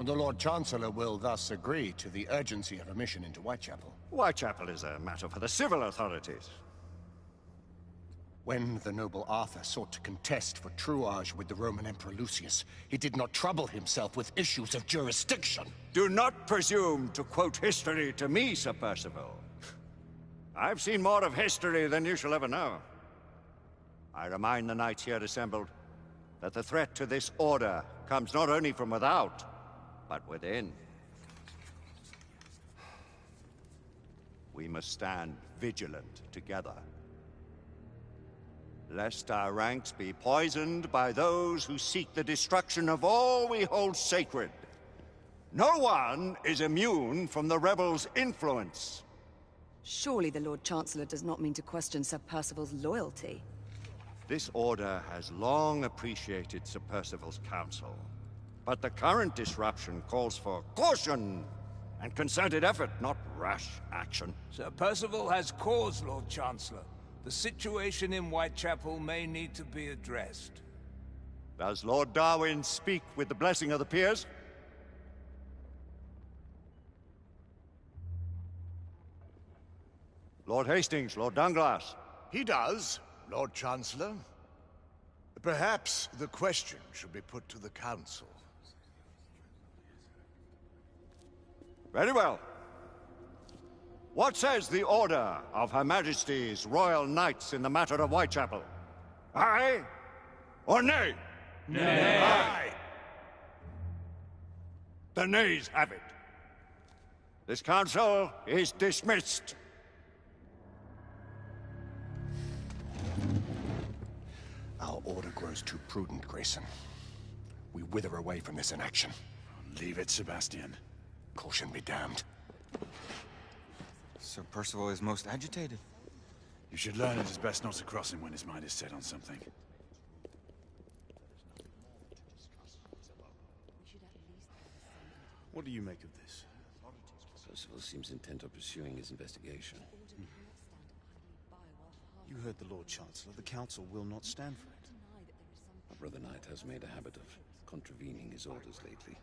The Lord Chancellor will thus agree to the urgency of a mission into Whitechapel. Whitechapel is a matter for the civil authorities. When the noble Arthur sought to contest for truage with the Roman Emperor Lucius, he did not trouble himself with issues of jurisdiction. Do not presume to quote history to me, Sir Percival. I've seen more of history than you shall ever know. I remind the knights here assembled that the threat to this order comes not only from without, but within. We must stand vigilant together, lest our ranks be poisoned by those who seek the destruction of all we hold sacred. No one is immune from the rebels' influence. Surely the Lord Chancellor does not mean to question Sir Percival's loyalty. This order has long appreciated Sir Percival's counsel, but the current disruption calls for caution and concerted effort, not rash action. Sir Percival has cause, Lord Chancellor. The situation in Whitechapel may need to be addressed. Does Lord Darwin speak with the blessing of the peers? Lord Hastings, Lord Dunglass. He does, Lord Chancellor. Perhaps the question should be put to the Council. Very well. What says the Order of Her Majesty's Royal Knights in the matter of Whitechapel? Aye or nay? Nay. Aye. The nays have it. This council is dismissed. Our order grows too prudent, Grayson. We wither away from this inaction. Leave it, Sebastian. Caution be damned. Sir Percival is most agitated. You should learn it is best not to cross him when his mind is set on something. What do you make of this? Percival seems intent on pursuing his investigation. You heard the Lord Chancellor. The Council will not stand for it. My brother Knight has made a habit of contravening his orders lately.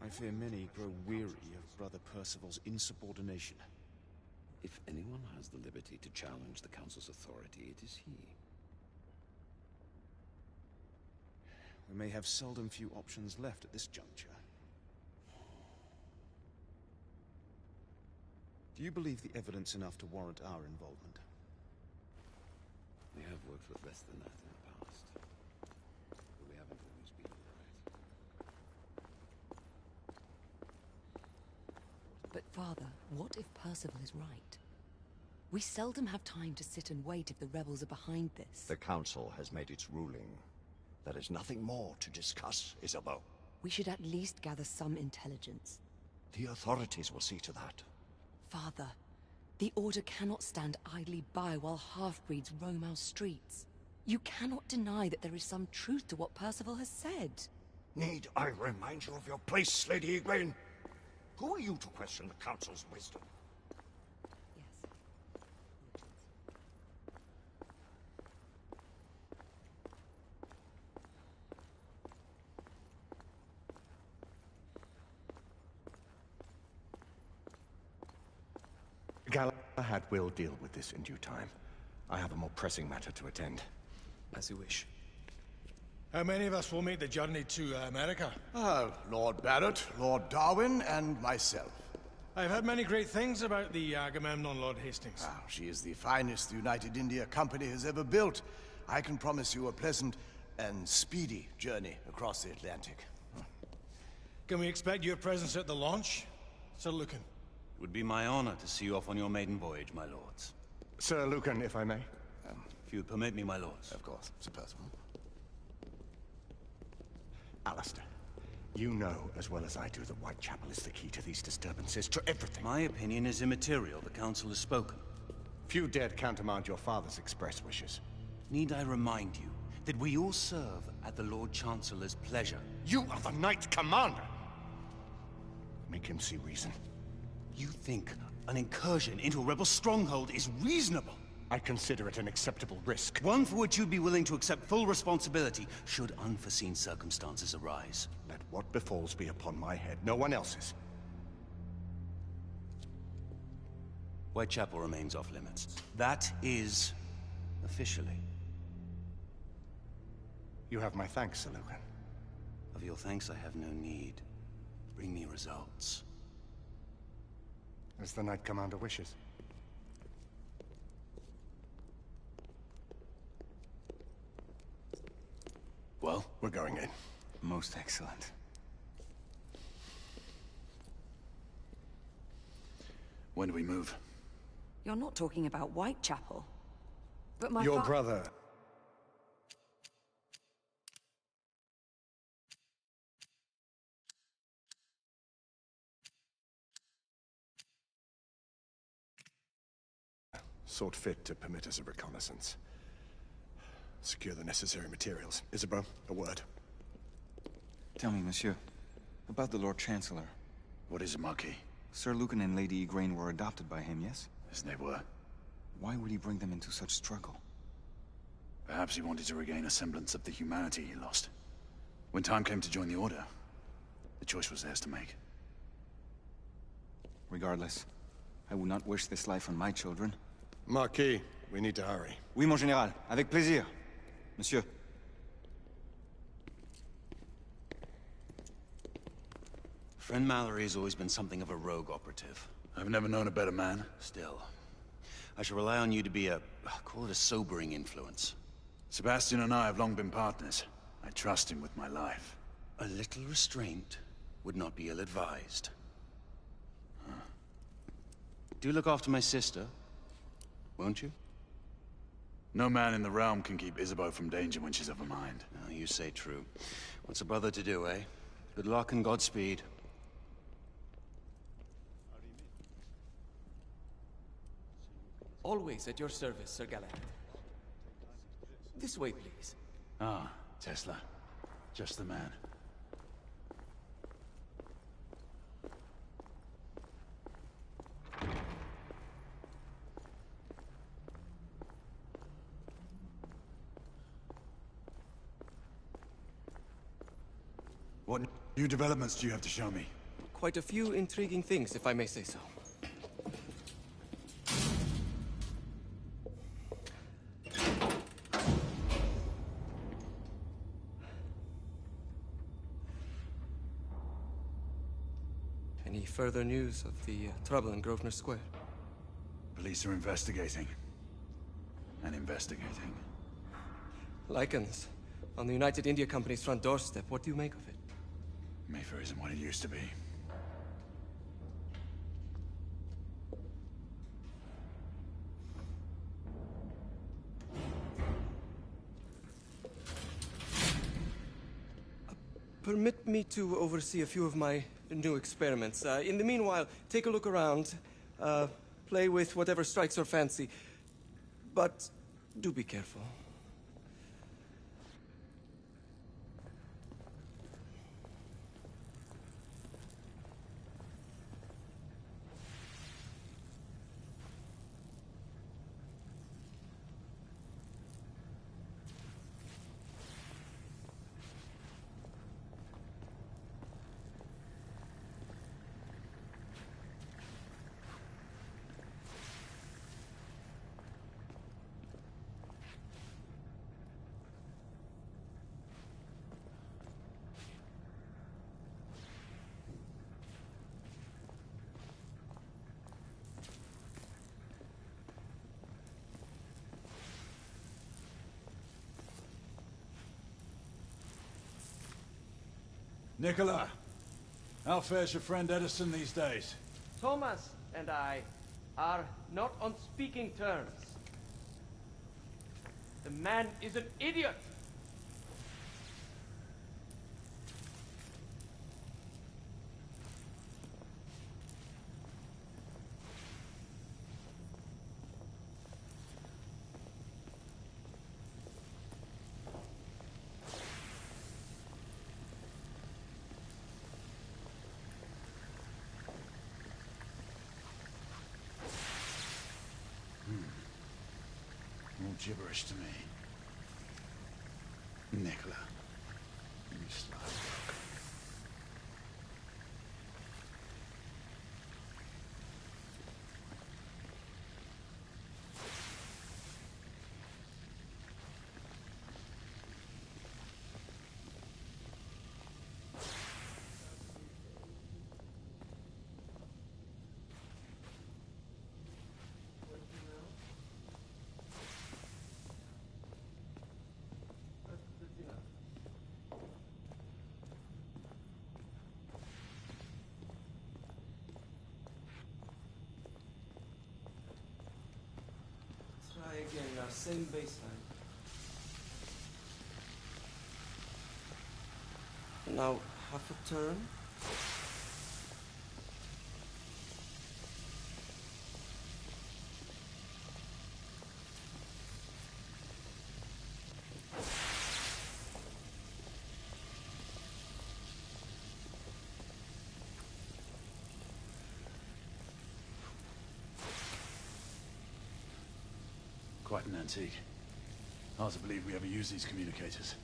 I fear many grow weary of Brother Percival's insubordination. If anyone has the liberty to challenge the Council's authority, it is he. We may have seldom few options left at this juncture. Do you believe the evidence enough to warrant our involvement? We have worked with less than that in the past. But we haven't always been right. But Father, what if Percival is right? We seldom have time to sit and wait if the rebels are behind this. The Council has made its ruling. There is nothing more to discuss, Isabeau. We should at least gather some intelligence. The authorities will see to that. Father, the Order cannot stand idly by while half-breeds roam our streets. You cannot deny that there is some truth to what Percival has said. Need I remind you of your place, Lady Egwene? Who are you to question the Council's wisdom? Yes. Galahad will deal with this in due time. I have a more pressing matter to attend. As you wish. How many of us will make the journey to America? Lord Barrett, Lord Darwin, and myself. I've heard many great things about the Agamemnon, Lord Hastings. She is the finest the United India Company has ever built. I can promise you a pleasant and speedy journey across the Atlantic. Can we expect your presence at the launch, Sir Lucan? It would be my honor to see you off on your maiden voyage, my lords. Sir Lucan, if I may? If you would permit me, my lords. Of course, Sir Percival. Alistair, you know as well as I do that Whitechapel is the key to these disturbances, to everything. My opinion is immaterial. The Council has spoken. Few dared countermand your father's express wishes. Need I remind you that we all serve at the Lord Chancellor's pleasure? You are the Knight Commander! Make him see reason. You think an incursion into a rebel stronghold is reasonable? I consider it an acceptable risk. One for which you'd be willing to accept full responsibility should unforeseen circumstances arise. Let What befalls be upon my head, no one else's. Whitechapel remains off limits. That is officially. You have my thanks, Sir Lucan. Of your thanks I have no need. Bring me results. As the Knight Commander wishes. Well, We're going in. Most excellent. when do we move? You're not talking about Whitechapel. But my Your brother... sought fit to permit us a reconnaissance. Secure the necessary materials. Isabeau, a word. Tell me, monsieur, about the Lord Chancellor. What is it, Marquis? Sir Lucan and Lady Igraine were adopted by him, yes? As they were. Why would he bring them into such struggle? Perhaps he wanted to regain a semblance of the humanity he lost. When time came to join the Order, the choice was theirs to make. Regardless, I would not wish this life on my children. Marquis, we need to hurry. Oui, mon général. Avec plaisir. Monsieur. Friend Mallory has always been something of a rogue operative. I've never known a better man. Still, I shall rely on you to be call it a sobering influence. Sebastian and I have long been partners. I trust him with my life. A little restraint would not be ill-advised. Do look after my sister, won't you? No man in the realm can keep Isabeau from danger when she's of a mind. Oh, you say true. What's a brother to do, eh? Good luck and Godspeed. Always at your service, Sir Galahad. This way, please. Ah, Tesla. Just the man. What new developments do you have to show me? Quite a few intriguing things, if I may say so. Any further news of the trouble in Grosvenor Square? Police are investigating. And investigating. Lycans, on the United India Company's front doorstep. What do you make of it? Mayfair isn't what it used to be. Permit me to oversee a few of my new experiments. In the meanwhile, take a look around. Play with whatever strikes your fancy. But do be careful. Nicola, how fares your friend Edison these days? Thomas and I are not on speaking terms. The man is an idiot! All gibberish to me. Nicola, you sly rogue. Try again, now same baseline. Now, half a turn. Quite an antique. Hard to believe we ever use these communicators.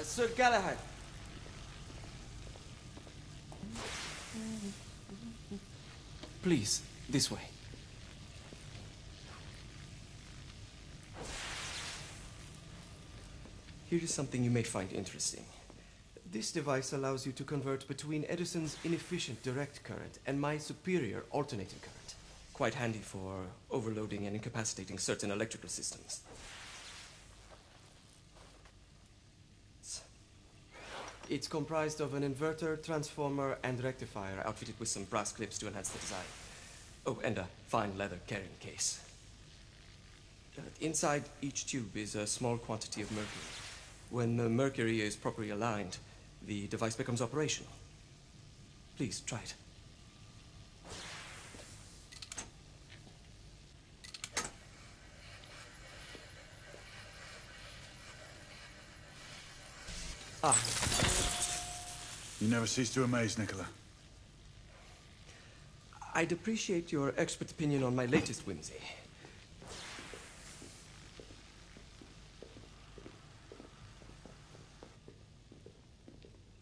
Sir Galahad. Please, this way. Here is something you may find interesting. This device allows you to convert between Edison's inefficient direct current and my superior alternating current. Quite handy for overloading and incapacitating certain electrical systems. It's comprised of an inverter, transformer, and rectifier outfitted with some brass clips to enhance the design. Oh, and a fine leather carrying case. Inside each tube is a small quantity of mercury. When the mercury is properly aligned, the device becomes operational. Please, try it. Ah. You never cease to amaze, Nicola. I'd appreciate your expert opinion on my latest whimsy.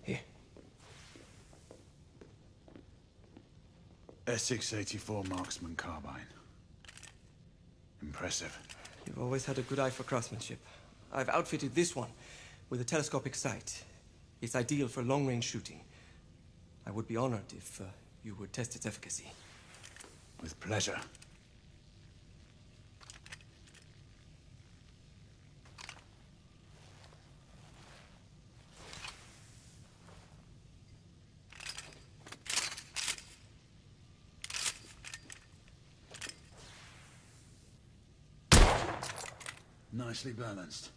Here. Essex 84 Marksman Carbine. Impressive. You've always had a good eye for craftsmanship. I've outfitted this one with a telescopic sight. It's ideal for long-range shooting. I would be honored if you would test its efficacy. With pleasure. Nicely balanced.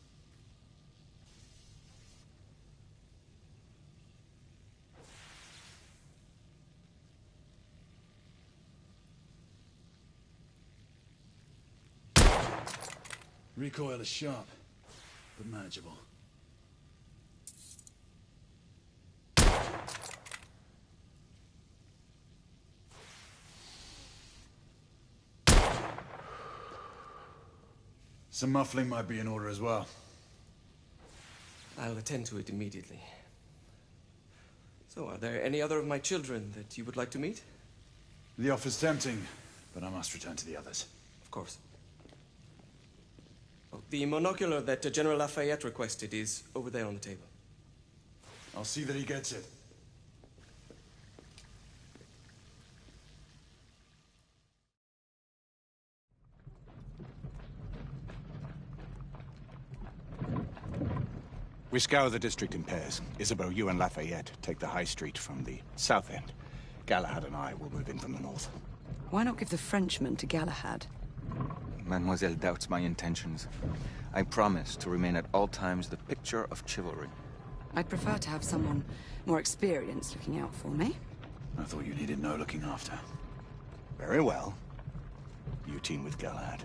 Recoil is sharp, but manageable. Some muffling might be in order as well. I'll attend to it immediately. So, are there any other of my children that you would like to meet? The offer's tempting, but I must return to the others. Of course. Oh, the monocular that General Lafayette requested is over there on the table. I'll see that he gets it. We scour the district in pairs. Isabeau, you and Lafayette take the high street from the south end. Galahad and I will move in from the north. Why not give the Frenchman to Galahad? Mademoiselle doubts my intentions. I promise to remain at all times the picture of chivalry. I'd prefer to have someone more experienced looking out for me. I thought you needed no looking after. Very well. You team with Galahad.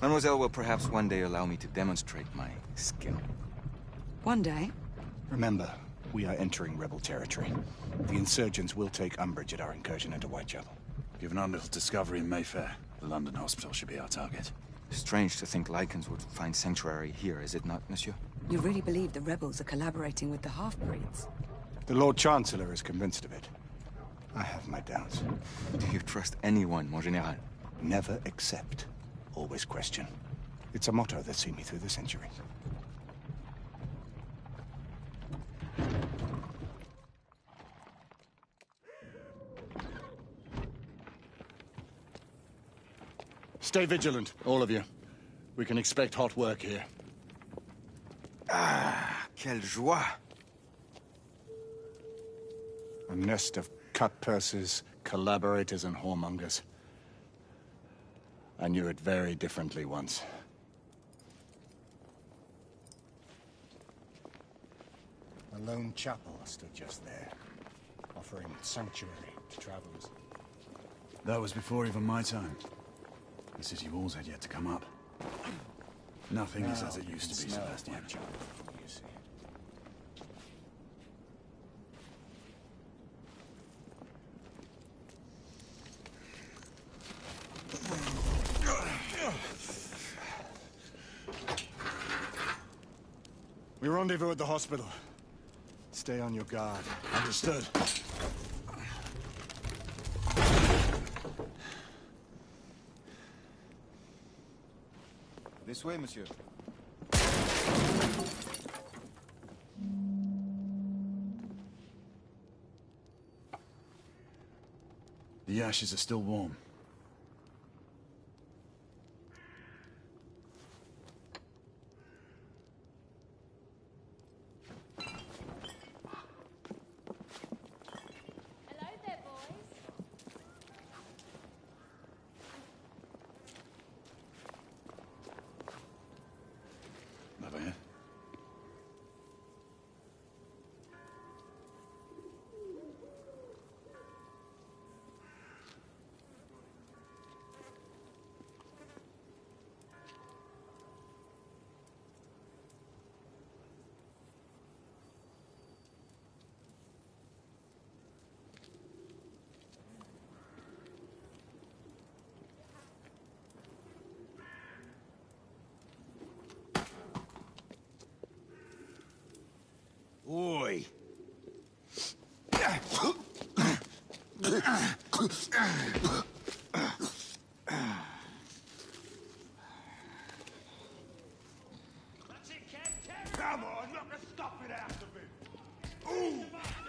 Mademoiselle will perhaps one day allow me to demonstrate my skill. One day? Remember, we are entering rebel territory. The insurgents will take umbrage at our incursion into Whitechapel. Given our little discovery in Mayfair, the London hospital should be our target. Strange to think Lycans would find sanctuary here, is it not, monsieur? You really believe the rebels are collaborating with the half-breeds? The Lord Chancellor is convinced of it. I have my doubts. Do you trust anyone, mon général? Never accept. Always question. It's a motto that's seen me through the centuries. Stay vigilant, all of you. We can expect hot work here. Ah, quelle joie! A nest of cut-pursers, collaborators, and whoremongers. I knew it very differently once. A lone chapel stood just there, offering sanctuary to travelers. That was before even my time. The city walls had yet to come up. Nothing is as it used to be, Sebastian. We rendezvous at the hospital. Stay on your guard. Understood. This way, monsieur. The ashes are still warm. Oi! Come on, knock the stuffing out of him! Ooh!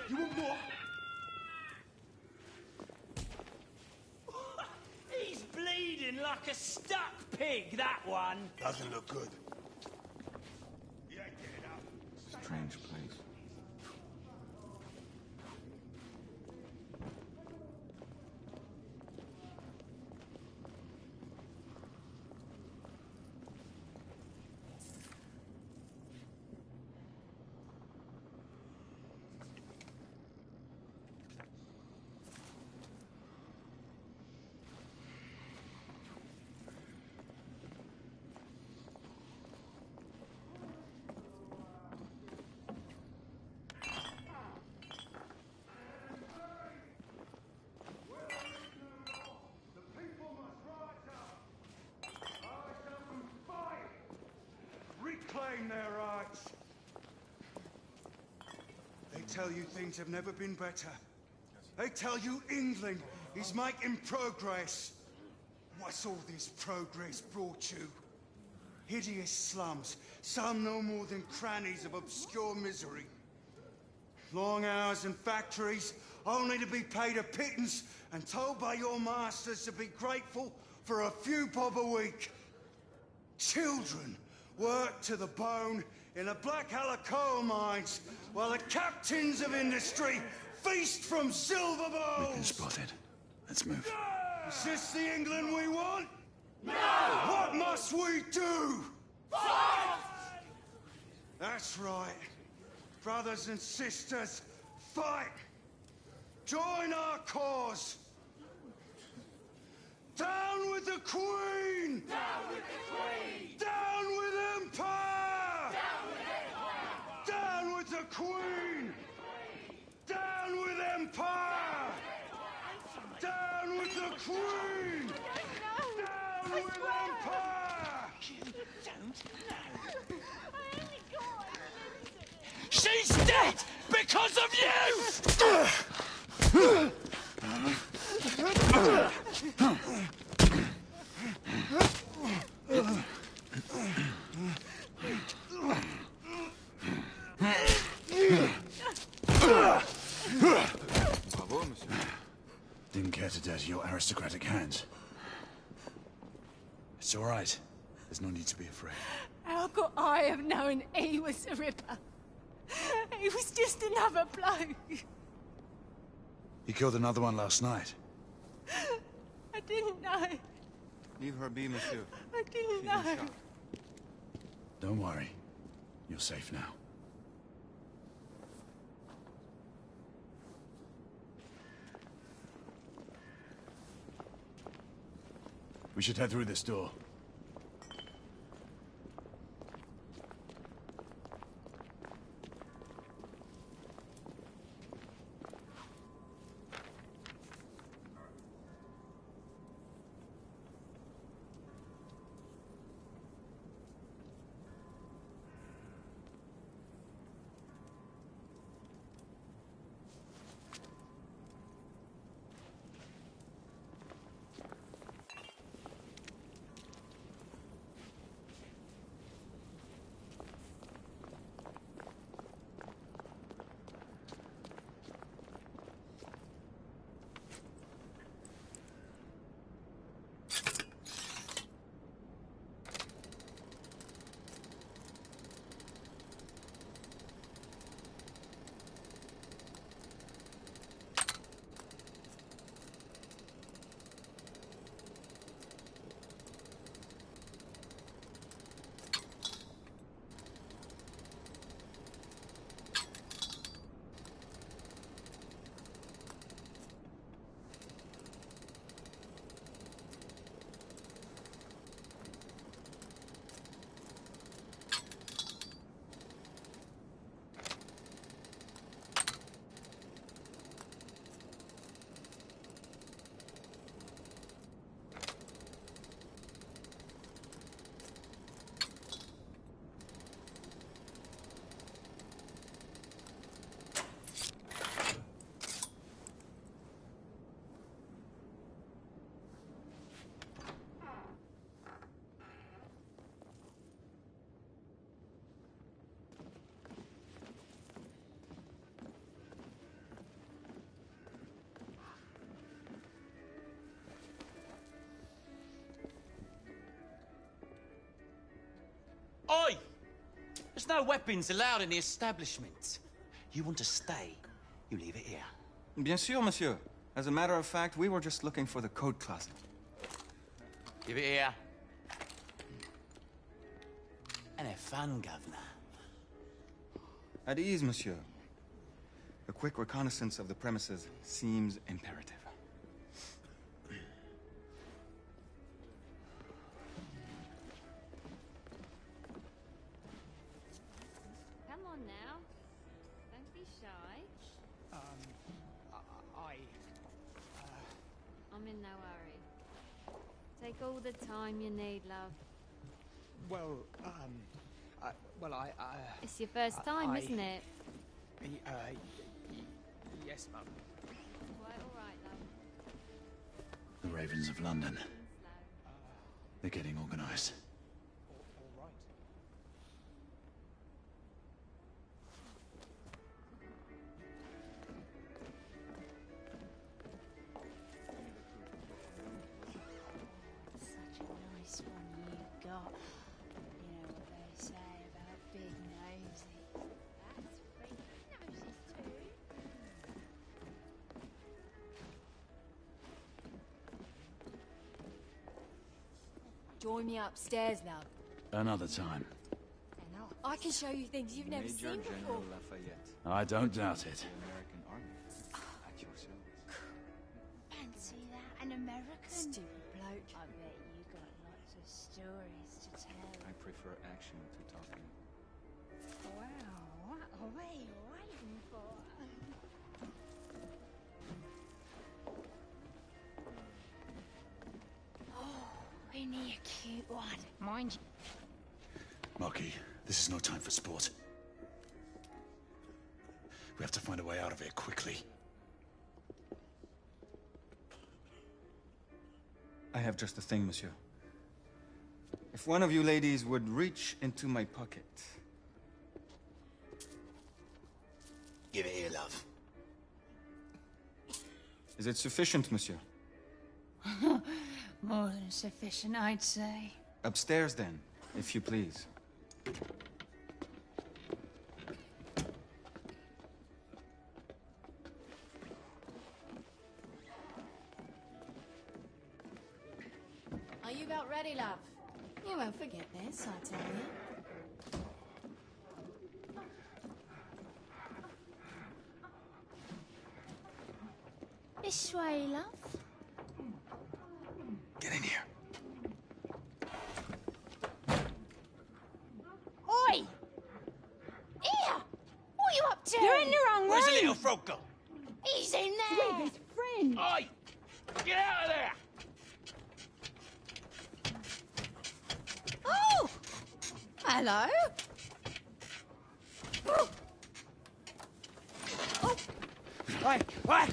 You want more? He's bleeding like a stuck pig, that one! Doesn't look good. Strange place. Reclaim their rights. They tell you things have never been better. They tell you England is making progress. What's all this progress brought you? Hideous slums, some no more than crannies of obscure misery. Long hours in factories, only to be paid a pittance and told by your masters to be grateful for a few bob a week. Children work to the bone in the Blackhallow coal mines, while the captains of industry feast from silver bowls. We've been spotted. Let's move. Is this the England we want? No! What must we do? Fight! That's right. Brothers and sisters, fight! Join our cause! Down with the Queen! Down with the Queen! Down with Empire! Down with Empire! Down with the Queen! Down with Empire! Down with the Queen! Down with Empire! You don't know. She's dead because of you! Didn't care to dirty your aristocratic hands. It's all right. There's no need to be afraid. How could I have known he was the Ripper? He was just another bloke. He killed another one last night. I didn't know. Leave her be, monsieur. I didn't know. Don't worry. You're safe now. We should head through this door. Oi! There's no weapons allowed in the establishment. You want to stay, you leave it here. Bien sûr, monsieur. As a matter of fact, we were just looking for the code closet. Give it here. And have fun, Governor. At ease, monsieur. A quick reconnaissance of the premises seems imperative. Come on now. Don't be shy. I'm in no hurry. Take all the time you need, love. Well, It's your first time, isn't it? Yes, Mum. Quite all right, love. The Ravens of London. They're getting organized. All right. Such a nice one you got. You know what they say about big noses. That's big noses too. Join me upstairs, love. Another time. I can show you things you've never Major seen before. General Lafayette. I don't doubt it. The American Army. At your service. Fancy that? An American? Stupid bloke. I bet you got lots of stories to tell. I prefer action to talking. Wow, what are we waiting for? Oh, isn't he a cute one? Mind you. Marquis, this is no time for sport. We have to find a way out of here quickly. I have just the thing, monsieur. If one of you ladies would reach into my pocket. Give it here, love. Is it sufficient, monsieur? More than sufficient, I'd say. Upstairs, then, if you please. Are you about ready, love? You won't forget this, I tell you. This way, love. Get in here. Oi! Here! What are you up to? You're in the wrong Where's the room. little frog gone? He's in there! With his friend. Oi! Get out of there! Oh! Hello? Oh! Oi! Oi!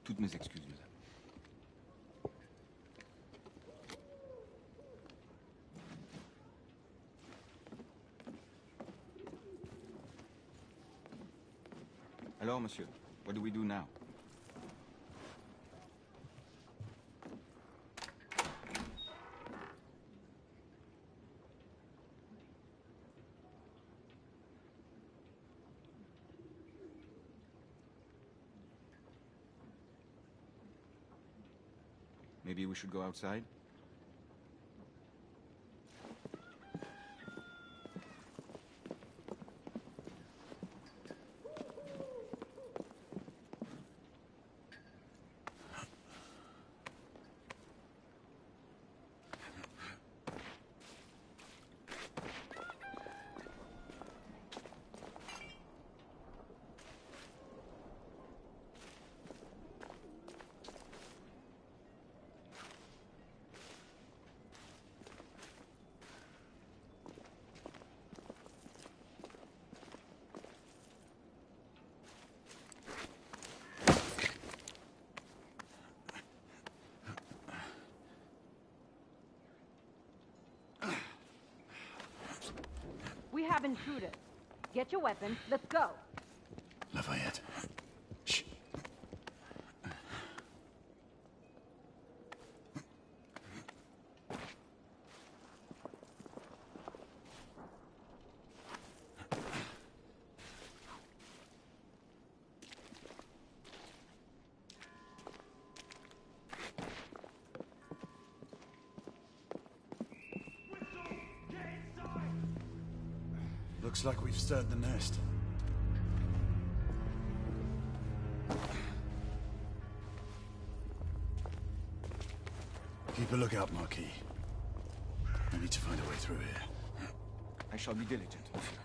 Toutes mes excuses, madame. Alors, monsieur, what do we do now? Maybe we should go outside? We have intruders. Get your weapons. Let's go. Lafayette. Shh. Looks like we've stirred the nest. Keep a lookout, Marquis. I need to find a way through here. I shall be diligent, monsieur.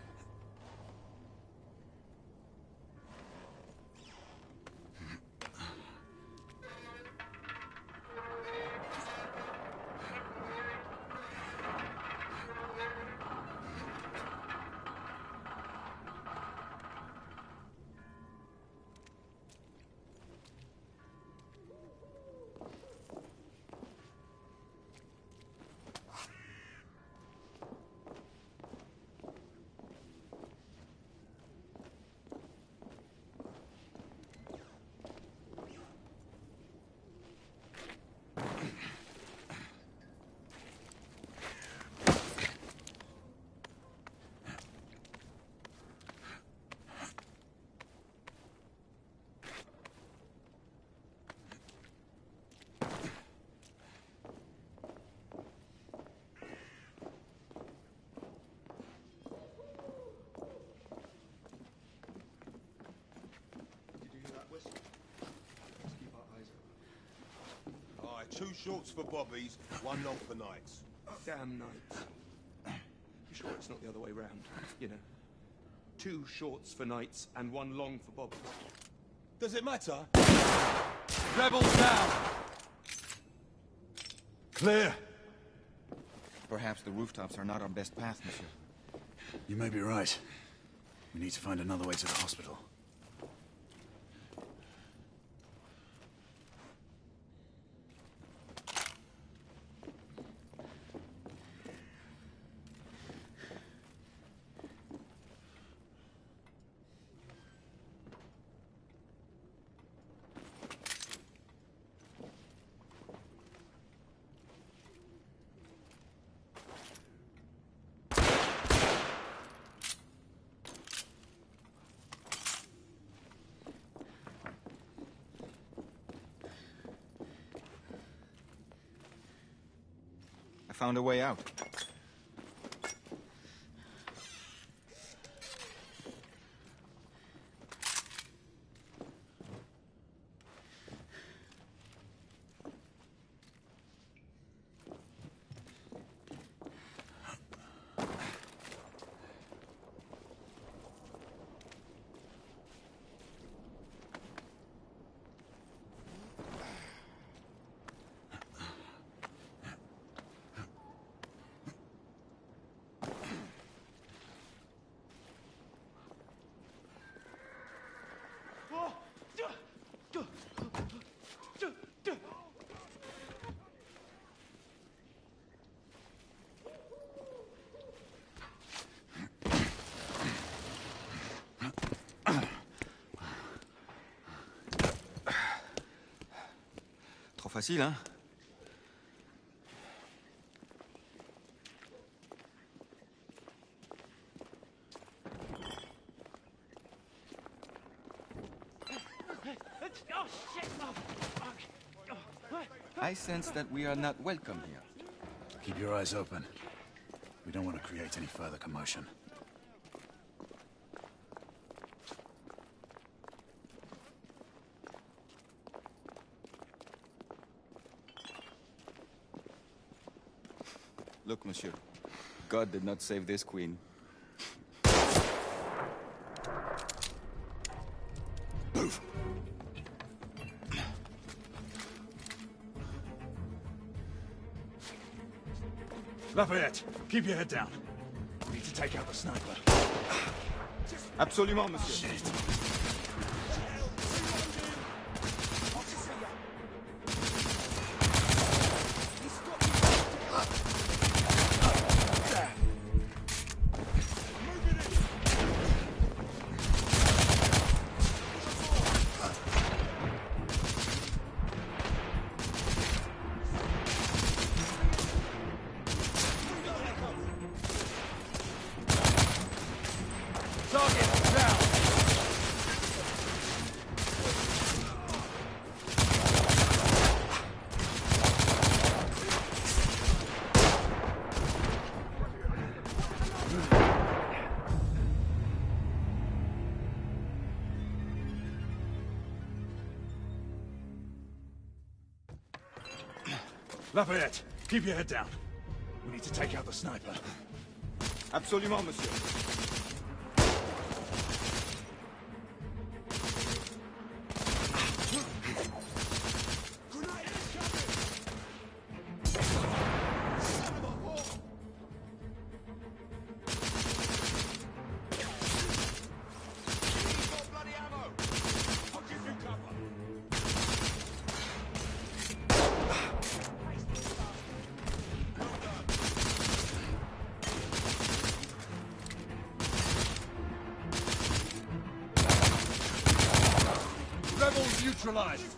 Aye, 2 shorts for bobbies, 1 long for nights. Damn nights. You sure it's not the other way round? You know, 2 shorts for nights and 1 long for bobbies. Does it matter? Rebels down! Clear! Perhaps the rooftops are not our best path, monsieur. You may be right. We need to find another way to the hospital. found a way out. Trop facile, hein? I sense that we are not welcome here. Keep your eyes open. We don't want to create any further commotion. Look, monsieur. God did not save this queen. Move! Lafayette, keep your head down. We need to take out the sniper. Absolument, monsieur. Shit. Lafayette, keep your head down. We need to take out the sniper. Absolument, monsieur. Rebels neutralized.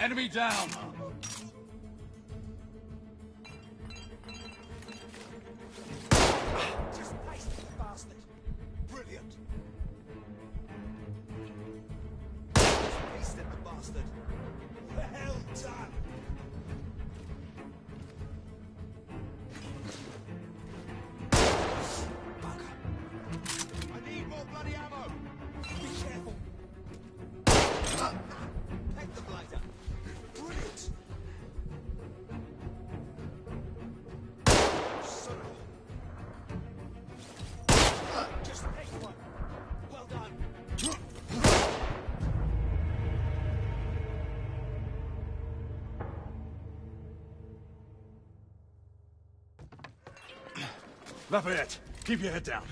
Enemy down! Just paste this bastard! Brilliant! Just pasted the bastard! Well done! Bugger! I need more bloody ammo! Be careful! Lafayette, keep your head down.